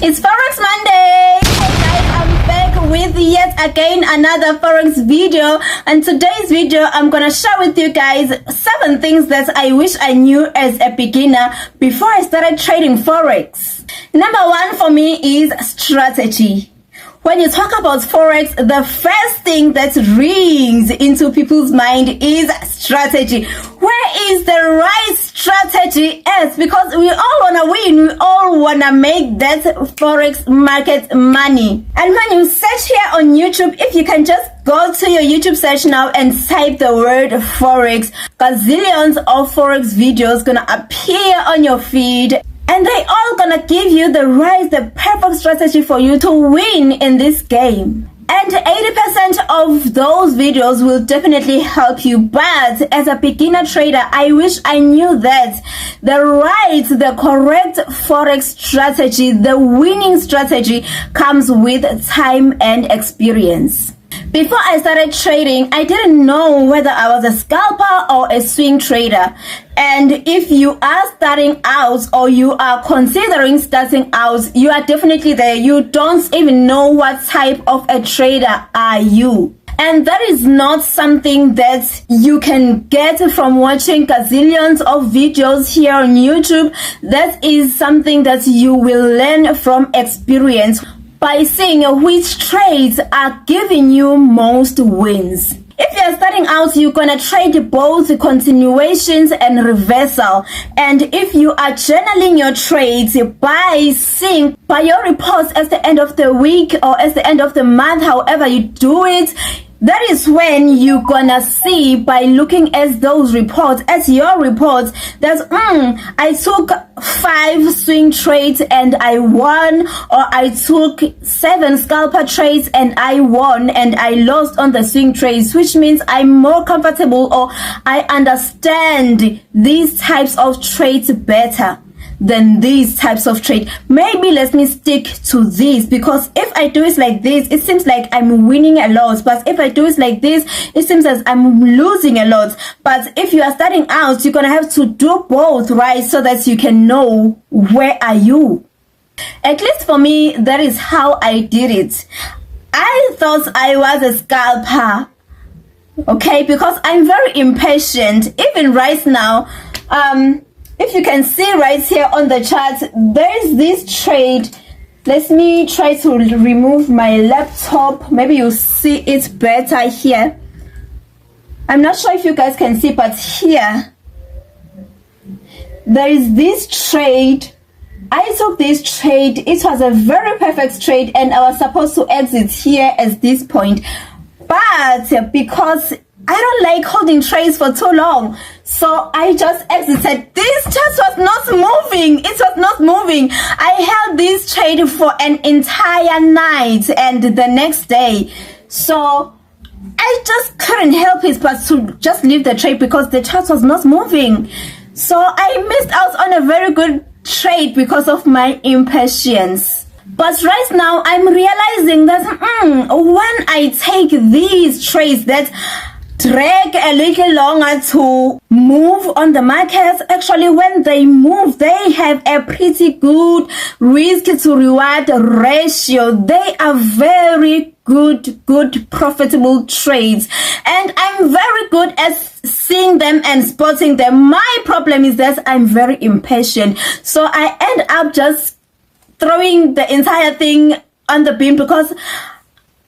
It's Forex Monday. Hey guys, I'm back with yet again another Forex video, and today's video I'm gonna share with you guys 7 things that I wish I knew as a beginner before I started trading Forex. Number 1 for me is strategy. When you talk about Forex, the first thing that rings into people's mind is strategy. Where is the right strategy at? Because we all want to win. We all want to make that Forex market money. And when you search here on YouTube, if you can just go to your YouTube search now and type the word Forex, gazillions of Forex videos gonna appear on your feed. And they all gonna give you the perfect strategy for you to win in this game. And 80% of those videos will definitely help you. But as a beginner trader, I wish I knew that the correct Forex strategy, the winning strategy comes with time and experience. Before I started trading, I didn't know whether I was a scalper or a swing trader. And if you are starting out or you are considering starting out, you are definitely there. You don't even know what type of a trader are you. And that is not something that you can get from watching gazillions of videos here on YouTube. That is something that you will learn from experience, by seeing which trades are giving you most wins. If you're starting out, you're gonna trade both continuations and reversal. And if you are journaling your trades by your reports at the end of the week or at the end of the month, however you do it, that is when you're gonna see, by looking at those reports, at your reports, that I took 5 swing trades and I won, or I took 7 scalper trades and I won, and I lost on the swing trades, which means I'm more comfortable, or I understand these types of trades better than these types of trade. Maybe let me stick to this, because if I do it like this, it seems like I'm winning a lot, but if I do it like this, it seems as I'm losing a lot. But if you are starting out, you're gonna have to do both, right, so that you can know where are you. At least for me, that is how I did it. I thought I was a scalper, okay, because I'm very impatient. Even right now, if you can see right here on the chart, there is this trade. Let me try to remove my laptop. Maybe you see it better here. I'm not sure if you guys can see, but here there is this trade. I took this trade. It was a very perfect trade, and I was supposed to exit here at this point. But because I don't like holding trades for too long, so I just exited. This chart was not moving. It was not moving. I held this trade for an entire night and the next day. So I just couldn't help it but to just leave the trade because the chart was not moving. So I missed out on a very good trade because of my impatience. But right now I'm realizing that when I take these trades that drag a little longer to move on the markets, actually when they move, they have a pretty good risk to reward ratio. They are very good profitable trades, and I'm very good at seeing them and spotting them. My problem is that I'm very impatient, so I end up just throwing the entire thing on the bin because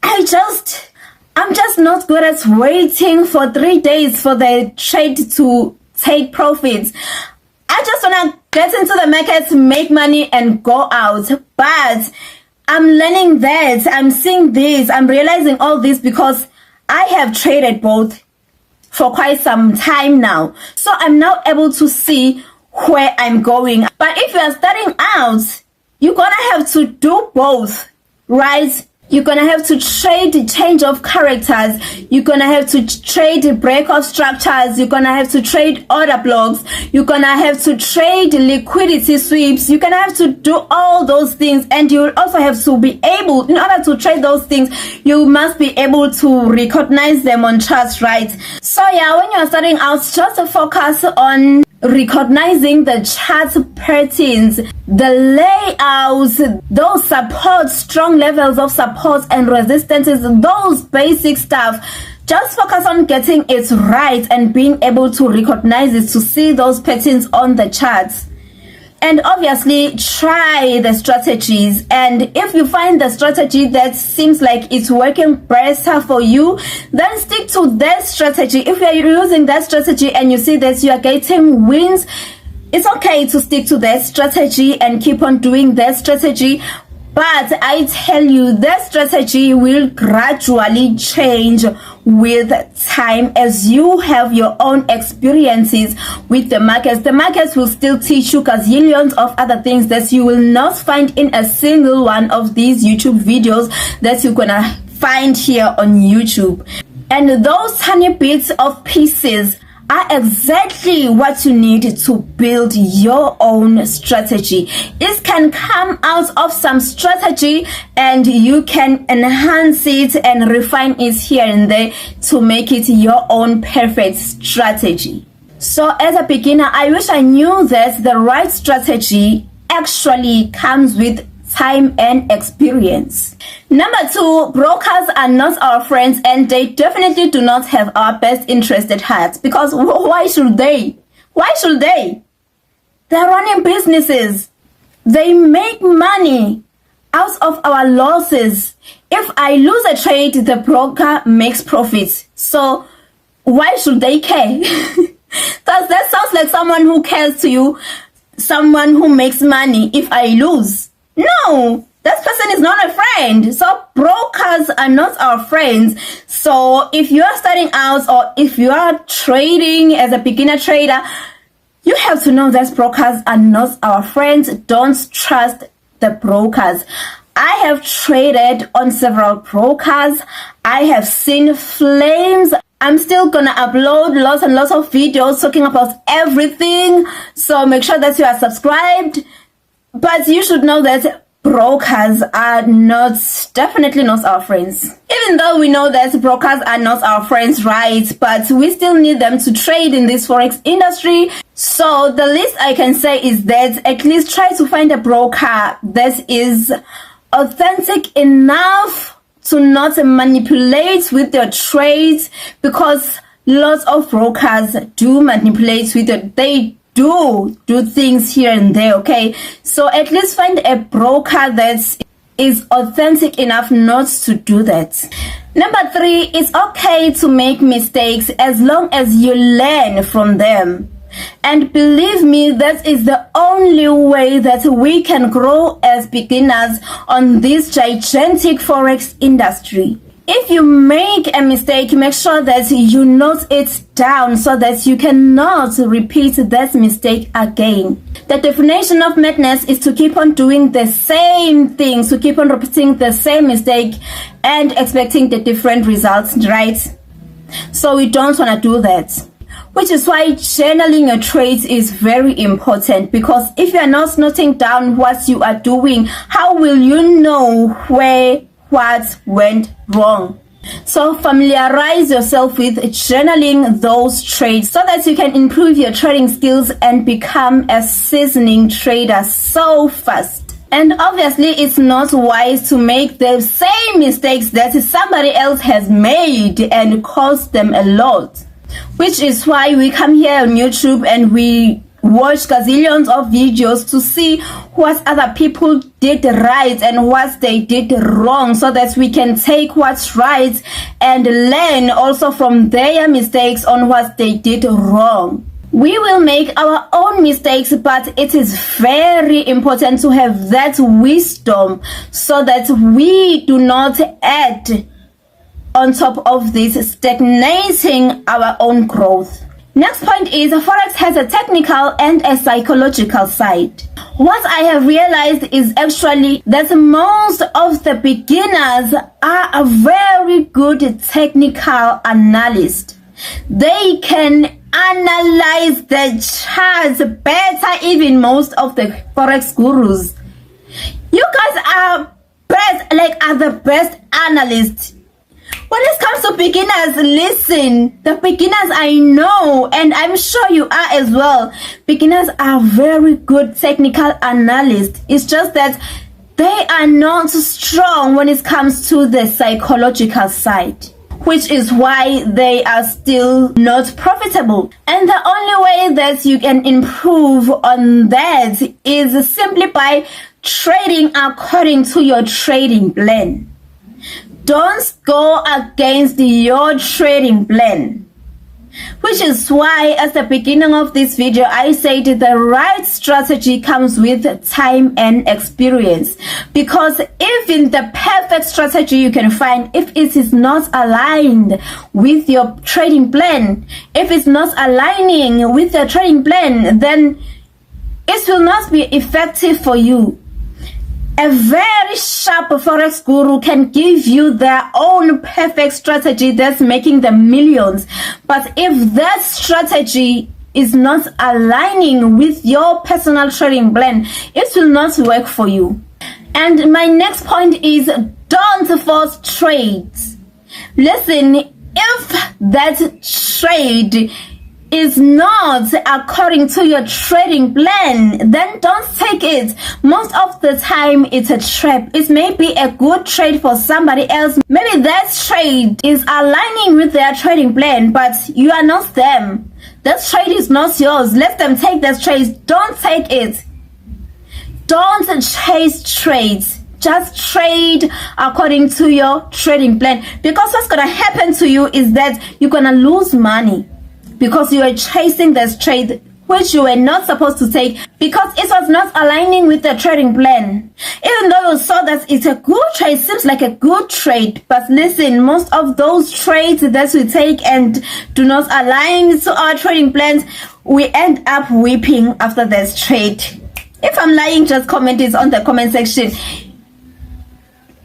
I'm just not good at waiting for 3 days for the trade to take profits. I just want to get into the market, make money and go out. But I'm learning that, I'm seeing this, I'm realizing all this because I have traded both for quite some time now. So I'm now able to see where I'm going. But if you are starting out, you're gonna have to do both, right? You're gonna have to trade change of characters. You're gonna have to trade breakout structures. You're gonna have to trade order blocks. You're gonna have to trade liquidity sweeps. You're gonna have to do all those things, and you will also have to be able, in order to trade those things, you must be able to recognize them on charts, right? So yeah, when you're starting out, just focus on recognizing the chart patterns, the layouts, those support, strong levels of support and resistances, those basic stuff. Just focus on getting it right and being able to recognize it, to see those patterns on the charts. And obviously try the strategies, and if you find the strategy that seems like it's working better for you, then stick to that strategy. If you're using that strategy and you see that you are getting wins, it's okay to stick to that strategy and keep on doing that strategy. But I tell you, that strategy will gradually change with time as you have your own experiences with the markets. The markets will still teach you gazillions of other things that you will not find in a single one of these YouTube videos that you're gonna find here on YouTube. And those tiny bits of pieces are exactly what you need to build your own strategy. It can come out of some strategy and you can enhance it and refine it here and there to make it your own perfect strategy. So as a beginner, I wish I knew that the right strategy actually comes with time and experience. Number 2, brokers are not our friends, and they definitely do not have our best interest at heart. Because why should they? Why should they? They're running businesses. They make money out of our losses. If I lose a trade, the broker makes profits. So why should they care? That sounds like someone who cares to you, someone who makes money if I lose. No, that person is not a friend. So brokers are not our friends. So if you are starting out, or if you are trading as a beginner trader, you have to know that brokers are not our friends. Don't trust the brokers. I have traded on several brokers. I have seen flames. I'm still gonna upload lots and lots of videos talking about everything. So make sure that you are subscribed. But you should know that brokers are definitely not our friends. Even though we know that brokers are not our friends, right? But we still need them to trade in this Forex industry. So the least I can say is that at least try to find a broker that is authentic enough to not manipulate with your trades, because lots of brokers do manipulate with it. They do things here and there, okay? So at least find a broker that is authentic enough not to do that. Number 3, it's okay to make mistakes as long as you learn from them. And believe me, that is the only way that we can grow as beginners on this gigantic Forex industry. If you make a mistake, make sure that you note it down so that you cannot repeat that mistake again. The definition of madness is to keep on doing the same things, to keep on repeating the same mistake and expecting the different results, right? So we don't want to do that. Which is why journaling your trades is very important, because if you are not noting down what you are doing, how will you know what went wrong? So familiarize yourself with journaling those trades so that you can improve your trading skills and become a seasoned trader so fast. And obviously it's not wise to make the same mistakes that somebody else has made and cost them a lot. Which is why we come here on YouTube and we watch gazillions of videos to see what other people did right and what they did wrong, so that we can take what's right and learn also from their mistakes on what they did wrong. We will make our own mistakes, but it is very important to have that wisdom so that we do not add on top of this, stagnating our own growth. Next point is Forex has a technical and a psychological side. What I have realized is actually that most of the beginners are a very good technical analyst. They can analyze the charts better even most of the Forex gurus. You guys are the best analysts. When it comes to beginners, listen, the beginners I know, and I'm sure you are as well, beginners are very good technical analysts. It's just that they are not strong when it comes to the psychological side, which is why they are still not profitable. And the only way that you can improve on that is simply by trading according to your trading plan. Don't go against your trading plan, which is why at the beginning of this video I said the right strategy comes with time and experience, because even the perfect strategy you can find, if it is not aligned with your trading plan, if it's not aligning with your trading plan, then it will not be effective for you. A very sharp Forex guru can give you their own perfect strategy that's making them millions. But if that strategy is not aligning with your personal trading plan, it will not work for you. And my next point is, don't force trades. Listen, if that trade is not according to your trading plan, then don't take it. Most of the time it's a trap. It may be a good trade for somebody else. Maybe that trade is aligning with their trading plan, but you are not them. That trade is not yours. Let them take that trade. Don't take it. Don't chase trades. Just trade according to your trading plan, because what's gonna happen to you is that you're gonna lose money, because you are chasing this trade which you were not supposed to take, because it was not aligning with the trading plan. Even though you saw that it's a good trade, seems like a good trade, but listen, most of those trades that we take and do not align to our trading plans, we end up weeping after this trade. If I'm lying, just comment it on the comment section.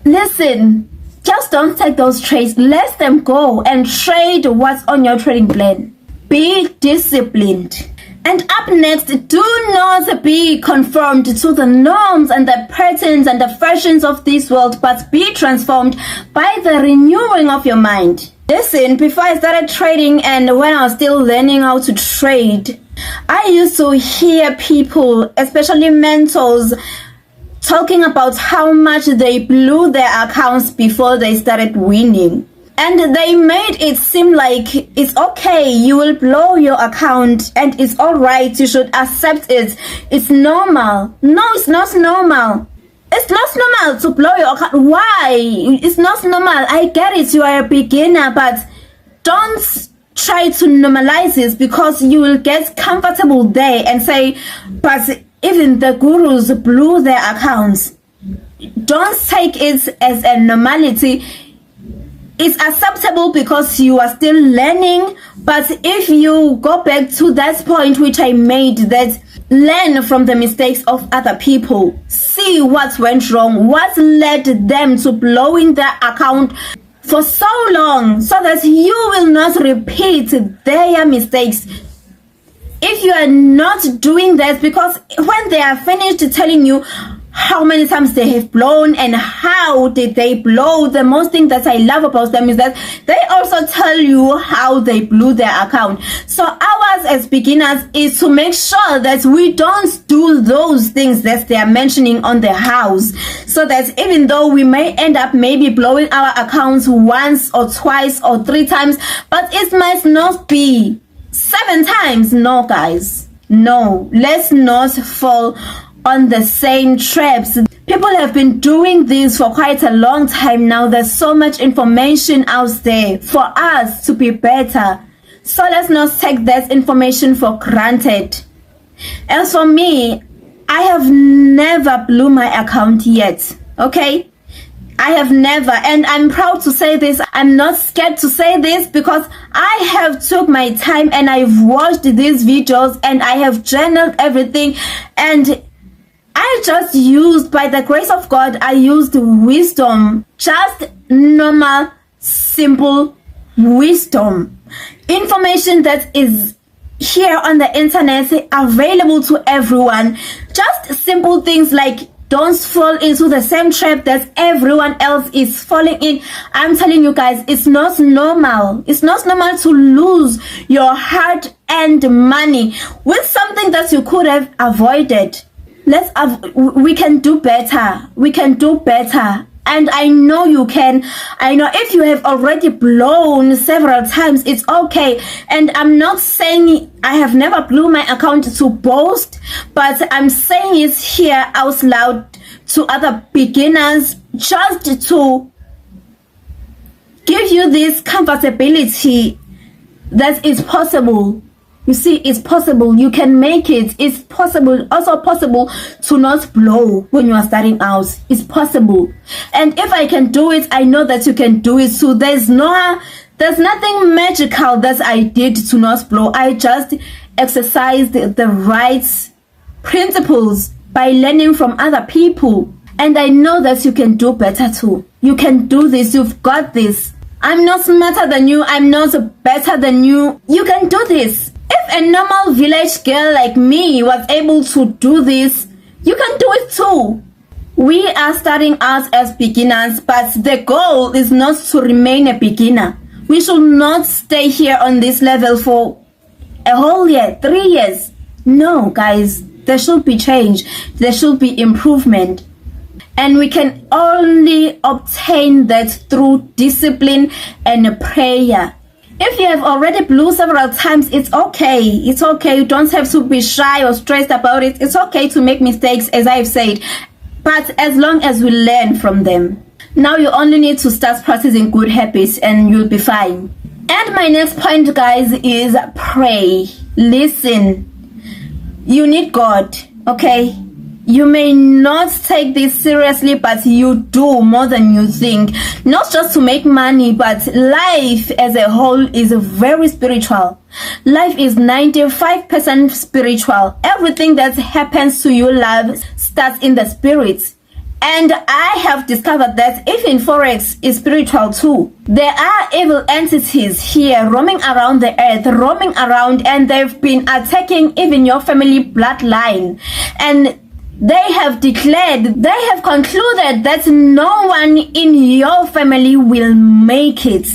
Listen, just don't take those trades. Let them go and trade what's on your trading plan. Be disciplined. And up next, do not be conformed to the norms and the patterns and the fashions of this world, but be transformed by the renewing of your mind. Listen, before I started trading and when I was still learning how to trade, I used to hear people, especially mentors, talking about how much they blew their accounts before they started winning. And they made it seem like it's okay, you will blow your account and it's alright, you should accept it. It's normal. No, it's not normal. It's not normal to blow your account. Why? It's not normal. I get it, you are a beginner, but don't try to normalize this, because you will get comfortable there and say, but even the gurus blew their accounts. Don't take it as a normality. It's acceptable because you are still learning, but if you go back to that point which I made, that learn from the mistakes of other people, see what went wrong, what led them to blowing their account for so long, so that you will not repeat their mistakes. If you are not doing that, because when they are finished telling you how many times they have blown and how did they blow, the most thing that I love about them is that they also tell you how they blew their account. So ours as beginners is to make sure that we don't do those things that they are mentioning on the house, so that even though we may end up maybe blowing our accounts once or twice or 3 times, but it must not be 7 times. No, guys, no, let's not fall on the same traps. People have been doing this for quite a long time now. There's so much information out there for us to be better, so let's not take that information for granted. As for me, I have never blew my account yet, okay? I have never, and I'm proud to say this. I'm not scared to say this, because I have took my time and I've watched these videos and I have journaled everything, and I just used, by the grace of God, I used wisdom, just normal, simple wisdom. Information that is here on the internet, available to everyone. Just simple things like Don't fall into the same trap that everyone else is falling in. I'm telling you guys, it's not normal. It's not normal to lose your hard-earned money with something that you could have avoided. We can do better. We can do better. And I know you can. I know if you have already blown several times, it's okay. And I'm not saying I have never blew my account to boast, but I'm saying it here out loud to other beginners just to give you this comfortability that is possible. You see, it's possible. You can make it. It's possible. Also possible to not blow when you are starting out. It's possible. And if I can do it, I know that you can do it. So there's nothing magical that I did to not blow. I just exercised the right principles by learning from other people. And I know that you can do better too. You can do this. You've got this. I'm not smarter than you. I'm not better than you. You can do this. If a normal village girl like me was able to do this, you can do it too. We are starting out as beginners, but the goal is not to remain a beginner. We should not stay here on this level for a whole year, 3 years. No, guys, there should be change. There should be improvement. And we can only obtain that through discipline and prayer. If you have already blew several times, it's okay. It's okay. You don't have to be shy or stressed about it. It's okay to make mistakes, as I've said. But as long as we learn from them. Now you only need to start practicing good habits and you'll be fine. And my next point, guys, is pray. Listen. You need God, okay? You may not take this seriously, but you do more than you think. Not just to make money, but life as a whole is very spiritual. Life is 95% spiritual. Everything that happens to you, love, starts in the spirit. And I have discovered that even Forex is spiritual too. There are evil entities here roaming around the earth, roaming around, and they've been attacking even your family bloodline. And they have declared, they have concluded that no one in your family will make it.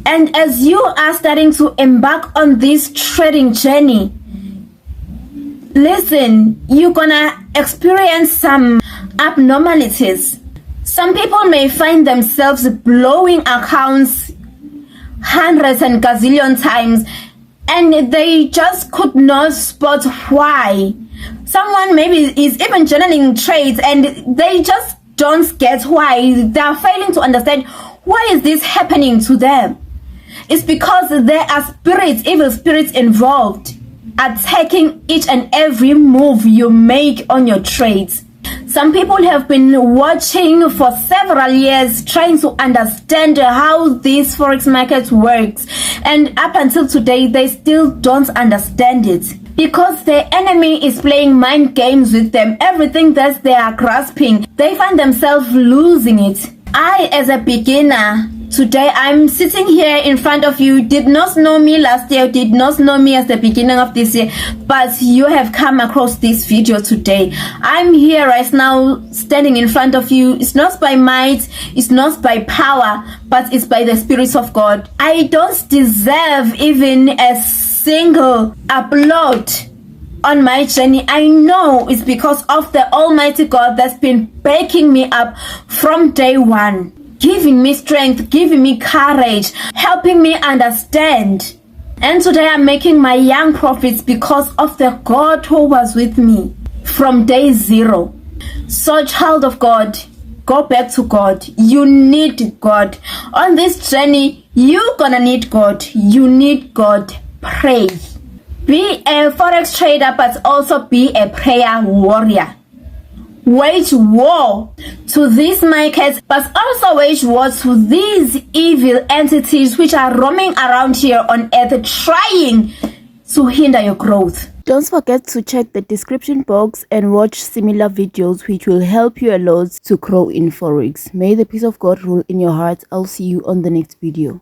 And as you are starting to embark on this trading journey, listen, you're gonna experience some abnormalities. Some people may find themselves blowing accounts hundreds and gazillion times, and they just could not spot why. Someone maybe is even journaling trades and they just don't get why. They are failing to understand why is this happening to them. It's because there are spirits, evil spirits involved, attacking each and every move you make on your trades. Some people have been watching for several years trying to understand how this forex market works, and up until today they still don't understand it because the enemy is playing mind games with them. Everything that they are grasping, they find themselves losing it. I, as a beginner, today I'm sitting here in front of you, did not know me last year, did not know me at the beginning of this year, but you have come across this video today. I'm here right now standing in front of you. It's not by might, it's not by power, but it's by the Spirit of God. I don't deserve even a single applaud on my journey. I know it's because of the Almighty God that's been backing me up from day one, giving me strength, giving me courage, helping me understand. And today I'm making my young profits because of the God who was with me from day zero. So, child of God, go back to God. You need God. On this journey, you're gonna need God. You need God. Pray. Be a forex trader, but also be a prayer warrior. Wage war to these markets, but also wage war to these evil entities which are roaming around here on earth trying to hinder your growth. Don't forget to check the description box and watch similar videos which will help you a lot to grow in Forex. May the peace of God rule in your heart. I'll see you on the next video.